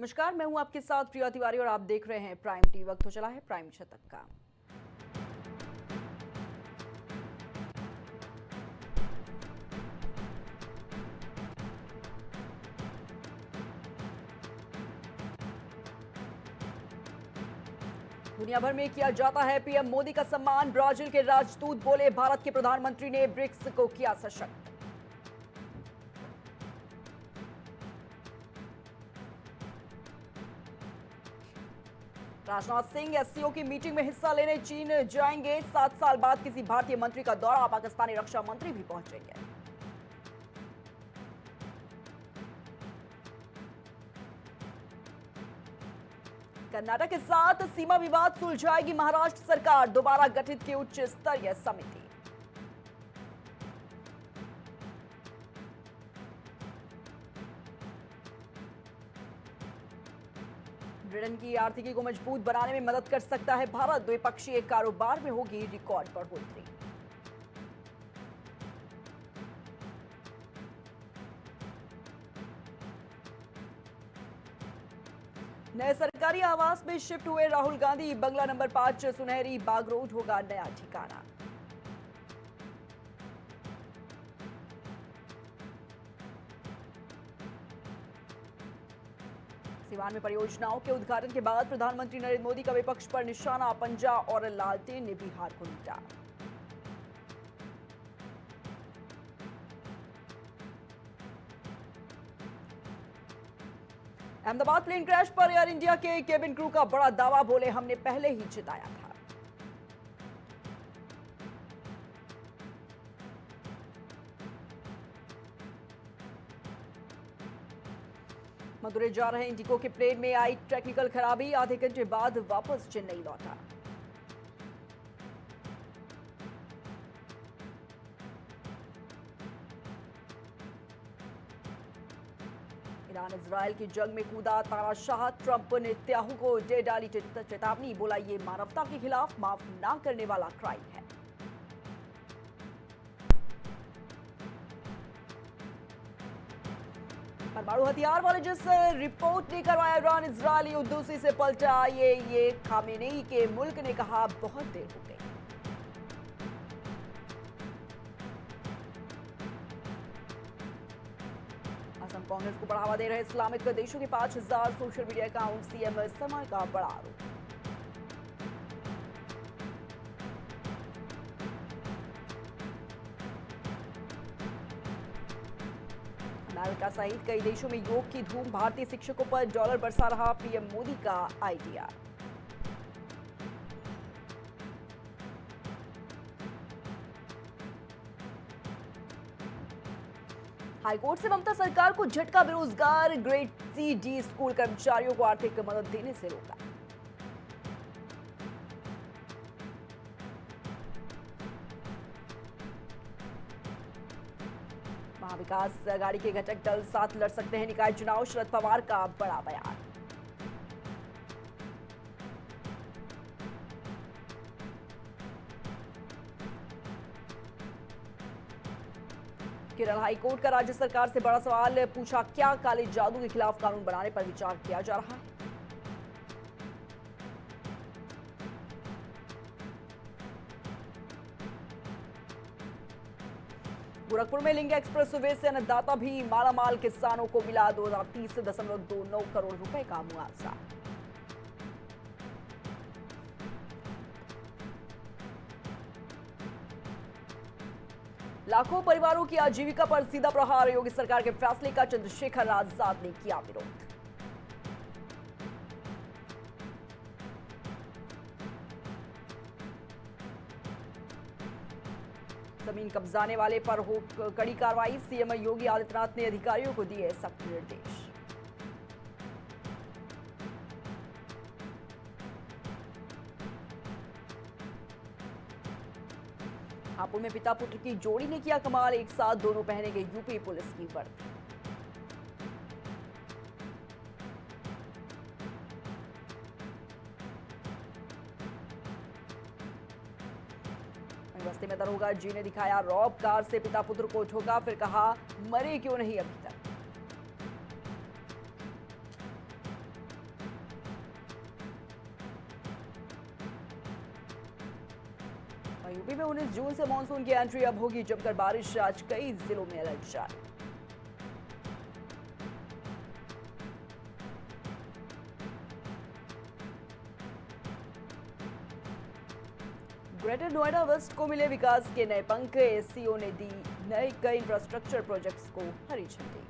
नमस्कार, मैं हूं आपके साथ प्रिया तिवारी और आप देख रहे हैं प्राइम टी। वक्त हो चला है प्राइम शतक का। दुनिया भर में किया जाता है पीएम मोदी का सम्मान। ब्राजील के राजदूत बोले, भारत के प्रधानमंत्री ने ब्रिक्स को किया सशक्त। राजनाथ सिंह एससीओ की मीटिंग में हिस्सा लेने चीन जाएंगे। 7 साल बाद किसी भारतीय मंत्री का दौरा, पाकिस्तानी रक्षा मंत्री भी पहुंचेंगे। कर्नाटक के साथ सीमा विवाद सुलझाएगी महाराष्ट्र सरकार, दोबारा गठित की उच्च स्तरीय समिति। ब्रिटेन की आर्थिकी को मजबूत बनाने में मदद कर सकता है भारत, द्विपक्षीय कारोबार में होगी रिकॉर्ड बढ़ोतरी। नए सरकारी आवास में शिफ्ट हुए राहुल गांधी, बंगला नंबर 5 सुनहरी बाग रोड होगा नया ठिकाना। सीवान में परियोजनाओं के उद्घाटन के बाद प्रधानमंत्री नरेंद्र मोदी का विपक्ष पर निशाना, पंजा और लालटेन ने बिहार को लूटा। अहमदाबाद प्लेन क्रैश पर एयर इंडिया के केबिन क्रू का बड़ा दावा, बोले हमने पहले ही जिताया था। मदुरै जा रहे इंडिगो के प्लेन में आई टेक्निकल खराबी, आधे घंटे बाद वापस चेन्नई लौटा। ईरान इजरायल की जंग में कूदा तानाशाह, ट्रंप ने नेतन्याहू को दे डाली चेतावनी, बोला ये मानवता के खिलाफ माफ ना करने वाला क्राइम है। परमाणु हथियार वाले जिस रिपोर्ट ने करवाया ईरान इजरायली उद्दूसी से पलटा, ये खामेनेई के मुल्क ने कहा बहुत देर हो गई। असम कांग्रेस को बढ़ावा दे रहे इस्लामिक देशों के 5000 सोशल मीडिया अकाउंट, सीएम समय का बड़ा आरोप। अमेरिका सहित कई देशों में योग की धूम, भारतीय शिक्षकों पर डॉलर बरसा रहा पीएम मोदी का आइडिया। हाईकोर्ट से ममता सरकार को झटका, बेरोजगार ग्रेड सी डी स्कूल कर्मचारियों को आर्थिक मदद देने से रोका। महाविकास आघाड़ी के घटक दल साथ लड़ सकते हैं निकाय चुनाव, शरद पवार का बड़ा बयान। केरल हाईकोर्ट का राज्य सरकार से बड़ा सवाल, पूछा क्या काले जादू के खिलाफ कानून बनाने पर विचार किया जा रहा है। गोरखपुर में लिंग एक्सप्रेस वे से अन्नदाता भी मालामाल, किसानों को मिला 2030.29 करोड़ रुपए का मुआवजा। लाखों परिवारों की आजीविका पर सीधा प्रहार, योगी सरकार के फैसले का चंद्रशेखर आजाद ने किया विरोध। जमीन कब्जाने वाले पर हो कड़ी कार्रवाई, सीएम योगी आदित्यनाथ ने अधिकारियों को दिए सख्त निर्देश। हापुड़ में पिता पुत्र की जोड़ी ने किया कमाल, एक साथ दोनों पहनेंगे यूपी पुलिस की वर्दी। बस्ती में दरोगा जी ने दिखाया रौब, कार से पिता पुत्र को ठोका, फिर कहा मरे क्यों नहीं अभी तक। यूपी में 19 जून से मानसून की एंट्री अब होगी जमकर बारिश, आज कई जिलों में अलर्ट जारी। ग्रेटर नोएडा वेस्ट को मिले विकास के नए पंख, एससीओ ने दी नए कई इंफ्रास्ट्रक्चर प्रोजेक्ट्स को हरी झंडी।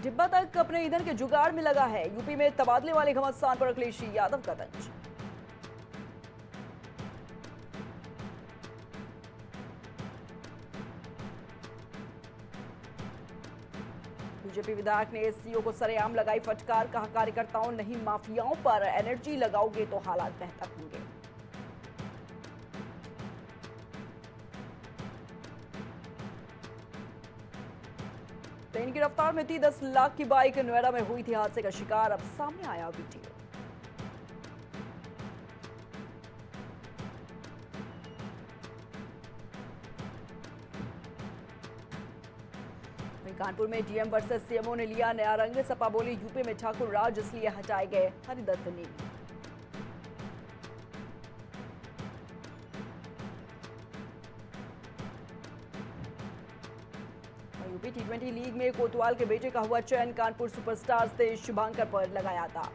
डिब्बा तक अपने ईंधन के जुगाड़ में लगा है, यूपी में तबादले वाले घमासान पर अखिलेश यादव का तंज। बीजेपी विधायक ने एससीओ को सरेआम लगाई फटकार, कहा कार्यकर्ताओं नहीं माफियाओं पर एनर्जी लगाओगे तो हालात बेहतर होंगे। ट्रेन की रफ्तार में थी 10 लाख की बाइक, नोएडा में हुई थी हादसे का शिकार, अब सामने आया वीडियो। कानपुर में डीएम वर्सेस सीएमओ ने लिया नया रंग, सपा बोली यूपी में ठाकुर राज इसलिए हटाए गए हरिदत्त ने। यूपी टी20 लीग में कोतवाल के बेटे का हुआ चयन, कानपुर सुपरस्टार्स ने शुभांकर पर लगाया था।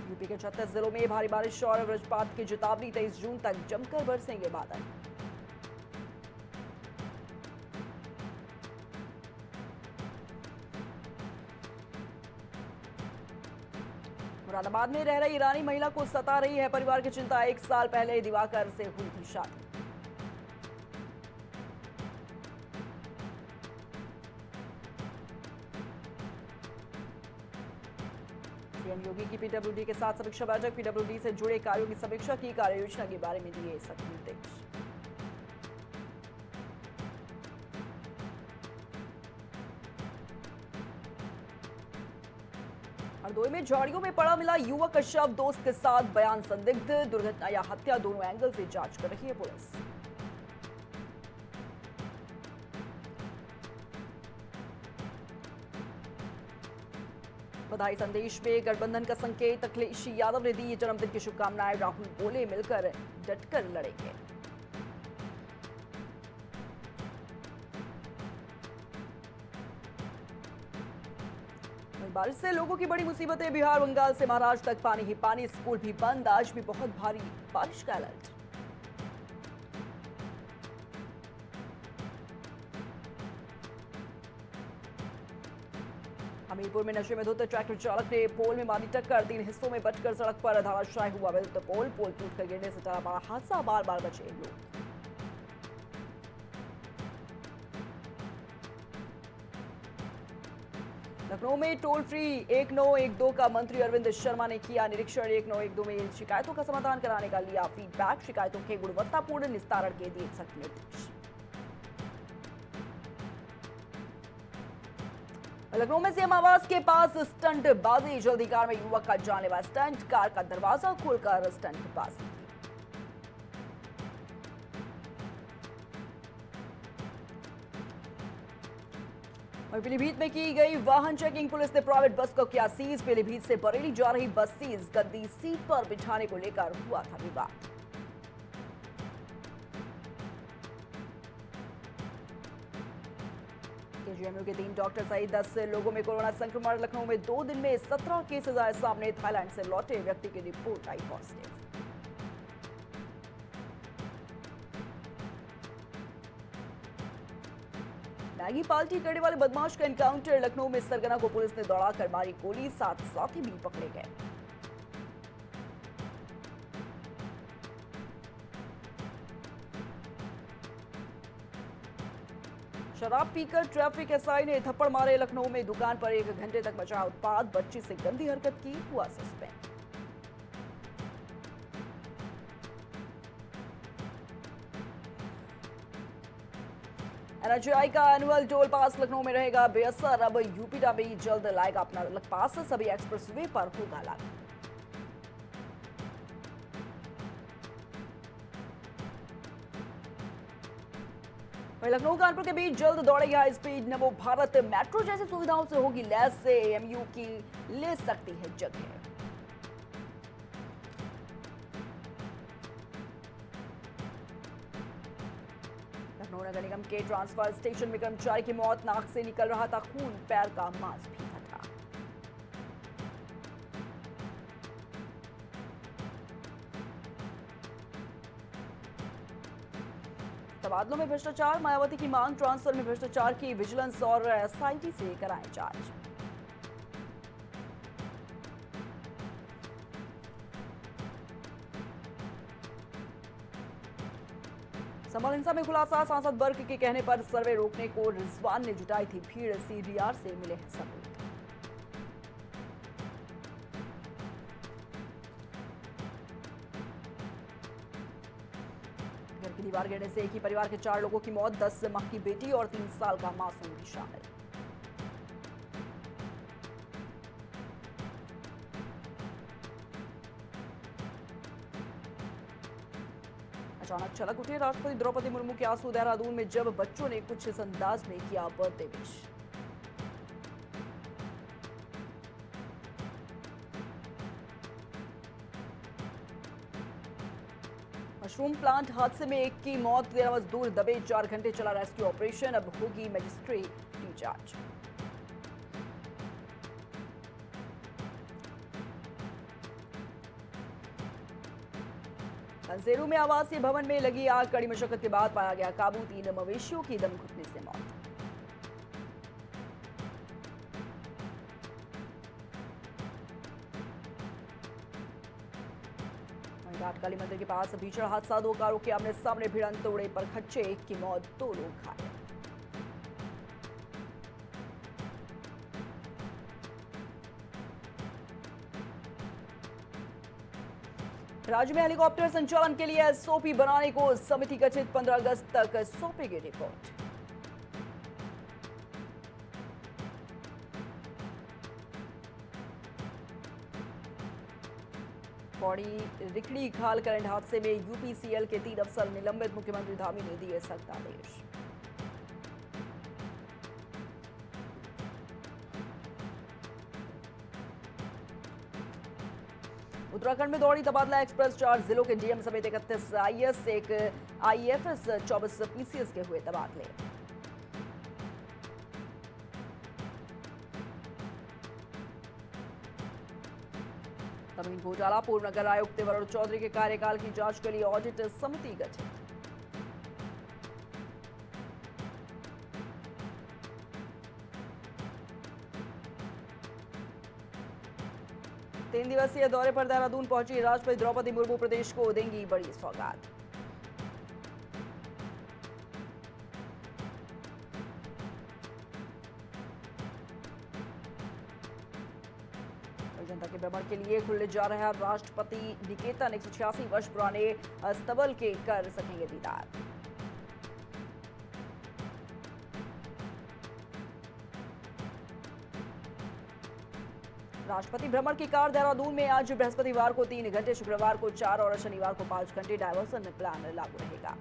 यूपी के 36 जिलों में भारी बारिश और वज्रपात की चेतावनी, 23 जून तक जमकर बरसेंगे बादल। मुरादाबाद में रह रही ईरानी महिला को सता रही है परिवार की चिंता, 1 साल पहले दिवाकर से हुई थी शादी। सीएम योगी की पीडब्ल्यूडी के साथ समीक्षा बैठक, पीडब्ल्यूडी से जुड़े कार्यों की समीक्षा की, कार्य योजना के बारे में दिए सख्त निर्देश। हरदोई में झाड़ियों में पड़ा मिला युवक का शव, दोस्त के साथ बयान संदिग्ध, दुर्घटना या हत्या दोनों एंगल से जांच कर रही है पुलिस। बधाई संदेश में गठबंधन का संकेत, अखिलेश यादव ने दी जन्मदिन की शुभकामनाएं, राहुल बोले मिलकर डटकर लड़ेंगे। बारिश से लोगों की बड़ी मुसीबतें, बिहार बंगाल से महाराष्ट्र तक पानी ही पानी, स्कूल भी बंद, आज भी बहुत भारी बारिश का अलर्ट। हमीरपुर में नशे में धुत ट्रैक्टर चालक ने पोल में मारी टक्कर, 3 हिस्सों में बचकर सड़क पर धराशायी हुआ विद्युत पोल टूटकर गिरने से टला बड़ा हादसा, बार बार बचे लोग। लखनऊ में टोल फ्री 1912 का मंत्री अरविंद शर्मा ने किया निरीक्षण, 1912 में शिकायतों का समाधान कराने का लिया फीडबैक, शिकायतों के गुणवत्तापूर्ण निस्तारण के दिए सख्त निर्देश। लखनऊ में सीएम आवास के पास स्टंट बाजी, जल्दी कार में युवक का जानलेवा स्टंट, कार का दरवाजा खोलकर स्टंट बाजी। और पीलीभीत में की गई वाहन चेकिंग, पुलिस ने प्राइवेट बस को किया सीज, पीलीभीत से बरेली जा रही बस सीज, गद्दी सीट पर बिठाने को लेकर हुआ था विवाद। केजीएमयू के 3 डॉक्टर सहित 10 लोगों में कोरोना संक्रमण, लखनऊ में 2 दिन में 17 केसेज आए सामने, थाईलैंड से लौटे व्यक्ति की रिपोर्ट आई पॉजिटिव। मैगी पार्टी करने वाले बदमाश का एनकाउंटर, लखनऊ में सरगना को पुलिस ने दौड़ाकर मारी गोली, 7 साथी भी पकड़े गए। शराब पीकर ट्रैफिक एसआई ने थप्पड़ मारे, लखनऊ में दुकान पर 1 घंटे तक मचा उत्पात, बच्ची से गंदी हरकत की, हुआ सस्पेंड। एनएचएआई का एनुअल टोल पास लखनऊ में रहेगा बेअसर, अब यूपीडा भी जल्द लाएगा अपना अलग पास, सभी एक्सप्रेसवे पर होगा लागू। वहीं लखनऊ कानपुर के बीच जल्द दौड़ेगी हाई स्पीड नमो भारत मेट्रो जैसी सुविधाओं से होगी लैस से एमयू की ले सकती है जगह। लखनऊ नगर निगम के ट्रांसफर स्टेशन में कर्मचारी की मौत, नाक से निकल रहा था खून, पैर का मांस भी फटा। तबादलों में भ्रष्टाचार, मायावती की मांग ट्रांसफर में भ्रष्टाचार की विजिलेंस और एसआईटी से कराएं जांच। संभल हिंसा में खुलासा, सांसद वर्ग के कहने पर सर्वे रोकने को रिजवान ने जुटाई थी भीड़, सीडीआर से मिले हैं सबूत। घर की दीवार गिरने से एक ही परिवार के 4 लोगों की मौत, 10 माह की बेटी और 3 साल का मासूम भी शामिल। अचानक छलक उठे राष्ट्रपति द्रौपदी मुर्मू के आंसू, देहरादून में जब बच्चों ने कुछ इस अंदाज में किया बर्थडे विश। मशरूम प्लांट हादसे में एक की मौत, 13 मजदूर दबे, 4 घंटे चला रेस्क्यू ऑपरेशन, अब होगी मजिस्ट्रेटी जांच। कंसेरू में आवासीय भवन में लगी आग, कड़ी मशक्कत के बाद पाया गया काबू, 3 मवेशियों की दम घुटने से मौत। घाटकाली मंदिर के पास भीषण हादसा, 2 कारों के आमने सामने भिड़ंत, तोड़े पर खच्चे, 1 की मौत, 2 लोग घायल। राज्य में हेलीकॉप्टर संचालन के लिए एसओपी बनाने को समिति गठित, 15 अगस्त तक सौंपेगी रिपोर्ट। पौड़ी रिकड़ी खाल करंट हादसे में यूपीसीएल के 3 अफसर निलंबित, मुख्यमंत्री धामी ने दिए सख्त आदेश। उत्तराखंड में दौड़ी तबादला एक्सप्रेस, 4 जिलों के डीएम समेत 31 आईएएस, 1 आईएफएस, 24 पीसीएस के हुए तबादले। तमीन घोटाला, पूर्व नगर आयुक्त वरुण चौधरी के कार्यकाल की जांच के लिए ऑडिट समिति गठित। तीन दिवसीय दौरे पर देहरादून पहुंची राष्ट्रपति द्रौपदी मुर्मू, प्रदेश को देंगी बड़ी सौगात। जनता के भ्रमण के लिए खुलने जा रहा राष्ट्रपति निकेतन, 186 वर्ष पुराने अस्तबल के कर सकेंगे दीदार। राष्ट्रपति भ्रमण की कार देहरादून में आज बृहस्पतिवार को 3 घंटे, शुक्रवार को 4 और शनिवार को 5 घंटे डायवर्सन प्लान लागू रहेगा।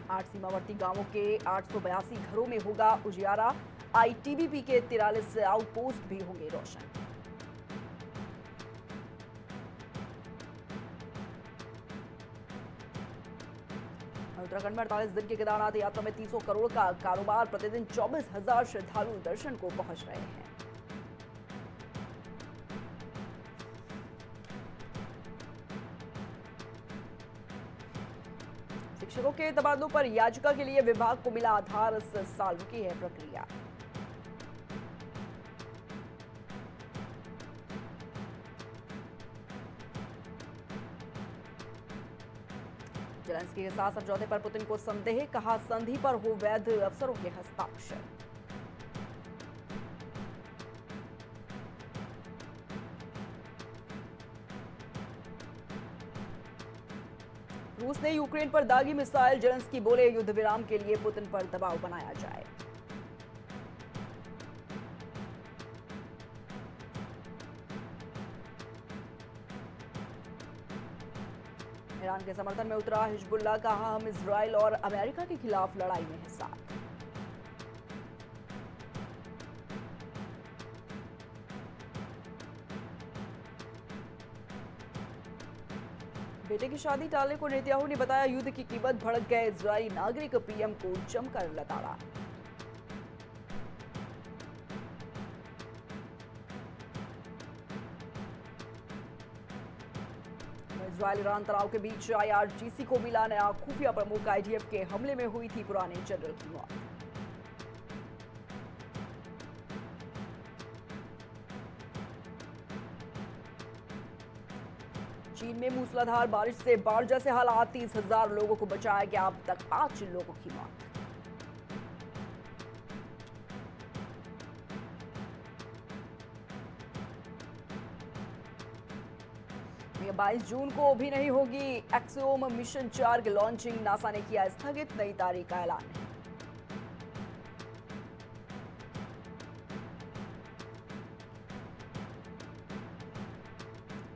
आठ सीमावर्ती गांवों के 882 घरों में होगा उजियारा, आईटीबीपी के 43 आउटपोस्ट भी होंगे रोशन। उत्तराखंड में 48 दिन की केदारनाथ यात्रा में 300 करोड़ का कारोबार, प्रतिदिन 24,000 श्रद्धालु दर्शन को पहुंच रहे हैं। शिक्षकों के तबादलों पर याचिका के लिए विभाग को मिला आधार, इस साल रुकी है प्रक्रिया। जेलेंस्की के साथ समझौते पर पुतिन को संदेह, कहा संधि पर हो वैध अफसरों के हस्ताक्षर। रूस ने यूक्रेन पर दागी मिसाइल, जेलेंस्की बोले युद्ध विराम के लिए पुतिन पर दबाव बनाया जाए। ईरान के समर्थन में उतरा हिजबुल्लाह का हम इजराइल और अमेरिका के खिलाफ लड़ाई में है साथ। बेटे की शादी टालने को नेतन्याहू ने बताया युद्ध की कीमत, भड़क गए इजरायली नागरिक, पीएम को जमकर लताड़ा। इजरायल ईरान तनाव के बीच IRGC को मिला नया खुफिया प्रमुख, IDF के हमले में हुई थी पुराने जनरल की मौत। चीन में मूसलाधार बारिश से बाढ़ जैसे हालात, 30,000 लोगों को बचाया गया, अब तक 5 लोगों की मौत। ये 22 जून को भी नहीं होगी एक्सियोम मिशन 4 की लॉन्चिंग, नासा ने किया स्थगित, नई तारीख का ऐलान।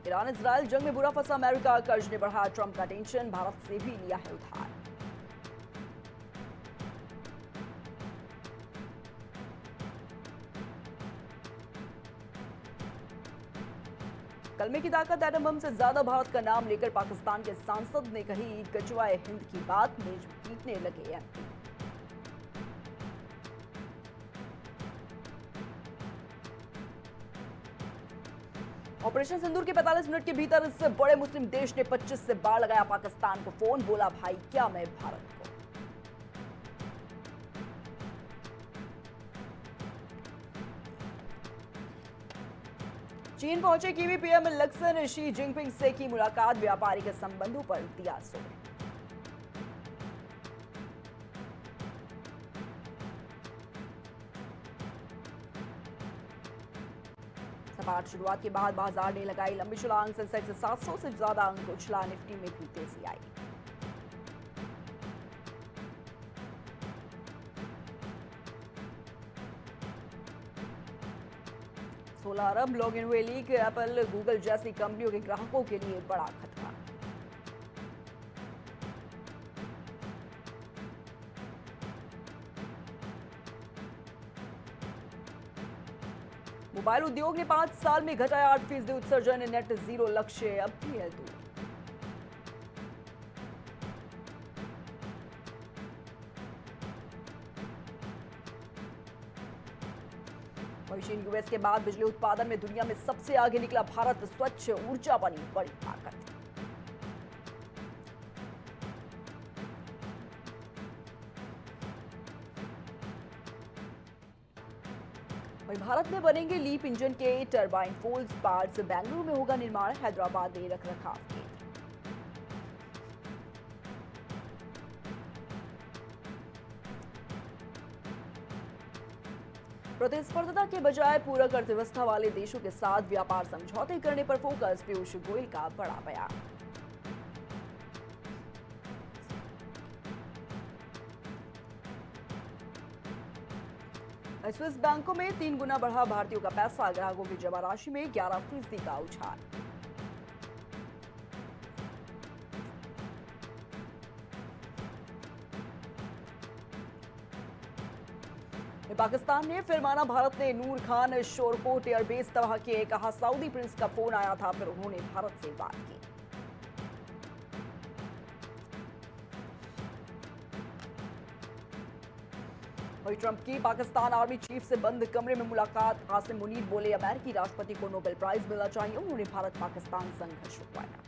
ईरान इजरायल जंग में बुरा फंसा अमेरिका, कर्ज ने बढ़ाया ट्रंप का टेंशन, भारत से भी लिया है उधार। कलमे की ताकत एटम बम से ज्यादा, भारत का नाम लेकर पाकिस्तान के सांसद ने कही गजवाए हिंद की बात, में जीतने लगे MP। ऑपरेशन सिंदूर के 45 मिनट के भीतर इस बड़े मुस्लिम देश ने 25 से बार लगाया पाकिस्तान को फोन, बोला भाई क्या मैं भारत को। चीन पहुंचे kiwi PM Luxon, Xi Jinping से की मुलाकात, व्यापारिक संबंधों पर दिया जोर। सपाट शुरुआत के बाद बाजार ने लगाई लंबी छलांग, सेंसेक्स 700 से ज्यादा अंक उछला, निफ्टी में भी तेजी आई। $16 लॉग इन हुए लीक, एप्पल गूगल जैसी कंपनियों के ग्राहकों के लिए बड़ा खतरा। मोबाइल उद्योग ने 5 साल में घटाया 8% उत्सर्जन, नेट जीरो लक्ष्य अब भी है दूर। मशीन यूएस के बाद बिजली उत्पादन में दुनिया में सबसे आगे निकला भारत, स्वच्छ ऊर्जा बनी बड़ी ताकत। वहीं भारत में बनेंगे लीप इंजन के टरबाइन फोल्स पार्ट्स, बेंगलुरु में होगा निर्माण, हैदराबाद में रखरखाव केंद्र। प्रतिस्पर्धा के बजाय पूरक अर्थव्यवस्था वाले देशों के साथ व्यापार समझौते करने पर फोकस, पीयूष गोयल का बड़ा बयान। स्विस बैंकों में 3 गुना बढ़ा भारतीयों का पैसा, ग्राहकों की जमा राशि में 11% का उछाल। पाकिस्तान ने फिर माना भारत ने नूर खान शोरकोट एयरबेस तबाह किए, कहा सऊदी प्रिंस का फोन आया था, फिर उन्होंने भारत से बात की। वही ट्रंप की पाकिस्तान आर्मी चीफ से बंद कमरे में मुलाकात, आसिम मुनीर बोले अमेरिकी राष्ट्रपति को नोबेल प्राइज मिलना चाहिए, उन्होंने भारत पाकिस्तान संघर्ष रुकवाया।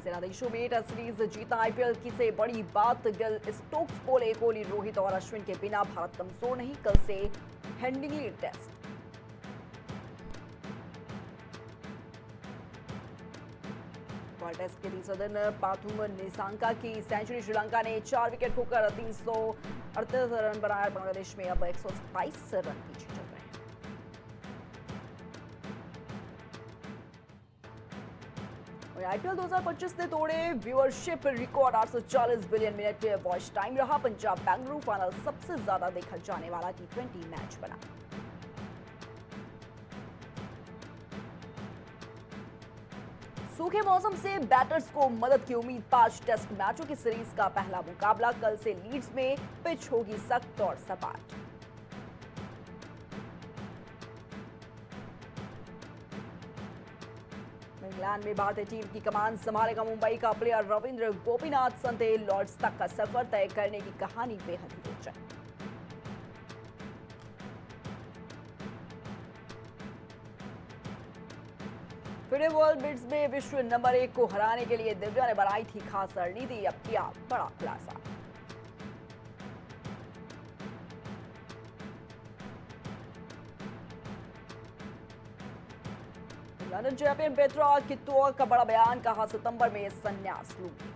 देशों में टेस्ट सीरीज जीता, IPL की से बड़ी बात, गिल स्टोक्स बोले कोहली रोहित और अश्विन के बिना भारत कमजोर नहीं, कल से हेडिंगली टेस्ट। टेस्ट के तीसरे दिन पाथुम निसांका की सेंचुरी, श्रीलंका ने 4 विकेट खोकर 338 रन बनाया, बांग्लादेश में अब 127 रन पीछे चल रहे हैं। IPL 2025 ने तोड़े viewership record, 840 billion minute watch time रहा, पंजाब बेंगलुरु फाइनल सबसे ज्यादा देखा जाने वाला T20 मैच बना। सूखे मौसम से बैटर्स को मदद की उम्मीद। 5 टेस्ट मैचों की सीरीज का पहला मुकाबला कल से लीड्स में पिच होगी सख्त और सपाट। इंग्लैंड में भारतीय टीम की कमान संभालेगा मुंबई का प्लेयर रविंद्र गोपीनाथ संते। लॉर्ड्स तक का सफर तय करने की कहानी बेहद ही रोचक। फिडे वर्ल्ड बिड्स में विश्व नंबर 1 को हराने के लिए दिव्या ने बनाई थी खास रणनीति। अब किया बड़ा खुलासा। लंदन चैंपियन पेट्रा किटोआ का बड़ा बयान। कहा सितंबर में संन्यास लूंगी।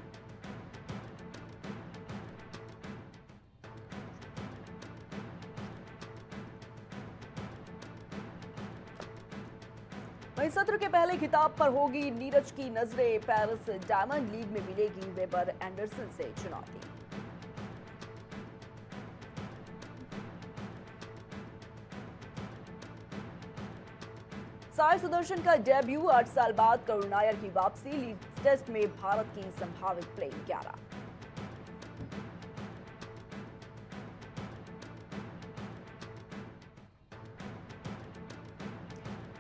वहीं सत्र के पहले खिताब पर होगी नीरज की नजरें। पेरिस डायमंड लीग में मिलेगी वेबर एंडरसन से चुनौती। साई सुदर्शन का डेब्यू। 8 साल बाद करुण नायर की वापसी। लीग टेस्ट में भारत की संभावित प्लेइंग 11।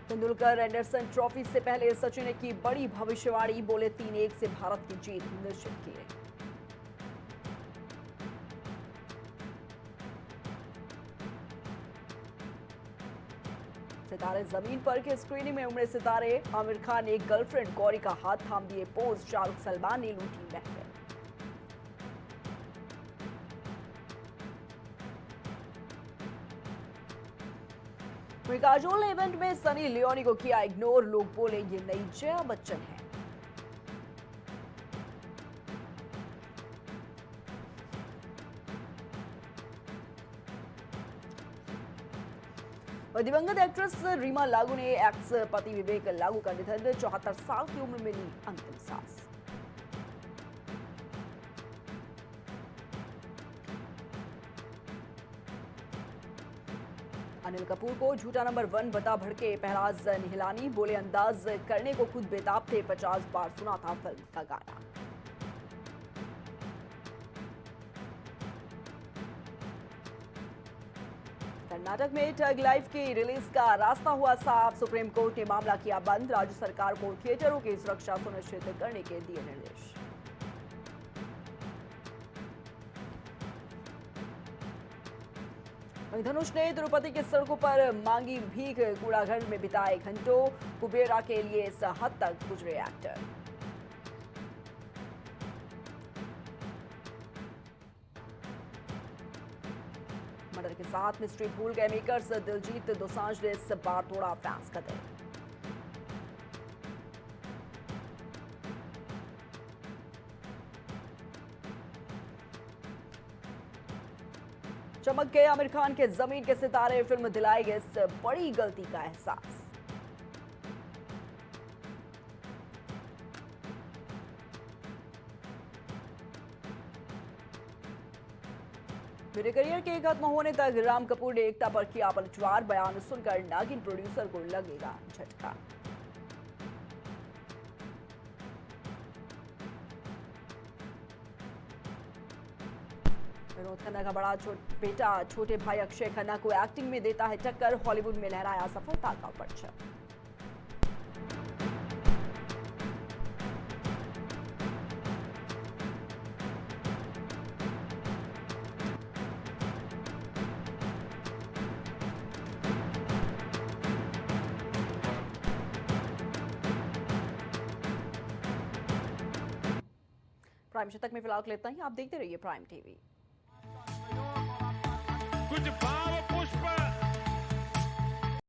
तेंदुलकर एंडरसन ट्रॉफी से पहले सचिन ने की बड़ी भविष्यवाणी। बोले 3-1 से भारत की जीत निश्चित की है। सितारे जमीन पर के स्क्रीनिंग में उमड़े सितारे। आमिर खान ने गर्लफ्रेंड गौरी का हाथ थाम दिए पोज। शाहरुख सलमान ने लूटी महफिल। काजोल ने इवेंट में सनी लियोनी को किया इग्नोर। लोग बोले ये नई जया बच्चन है। दिवंगत एक्ट्रेस रीमा लागू ने एक्स पति विवेक लागू का निधन। 74 साल की उम्र में ली अंतिम सांस। अनिल कपूर को झूठा नंबर 1 बता भड़के पहराज निहलानी। बोले अंदाज करने को खुद बेताब थे। 50 बार सुना था फिल्म का गाना। कर्नाटक में ठग लाइफ की रिलीज का रास्ता हुआ साफ। सुप्रीम कोर्ट ने मामला किया बंद। राज्य सरकार को थिएटरों की सुरक्षा सुनिश्चित करने के दिए निर्देश। धनुष ने तिरुपति की सड़कों पर मांगी भीख। कूड़ाघर में बिताए घंटों। कुबेरा के लिए इस हद तक गुजरे एक्टर। मर्डर के साथ मिस्ट्री भूल गए मेकर्स। दिलजीत दोसांझ ने इस बार तोड़ा फैंस का दिल। चमक गए आमिर खान के जमीन के सितारे। फिल्म दिलाएगी इस बड़ी गलती का एहसास। मेरे करियर के खत्म होने तक राम कपूर ने एकता पर किया पलटवार। बयान सुनकर नागिन प्रोड्यूसर को लगेगा झटका। विनोद खन्ना का बड़ा बेटा छोटे भाई अक्षय खन्ना को एक्टिंग में देता है टक्कर। हॉलीवुड में लहराया सफलता का परचम। प्राइम शतक में फिलहाल इतना ही। आप देखते रहिए प्राइम टीवी। कुछ भाव पुष्प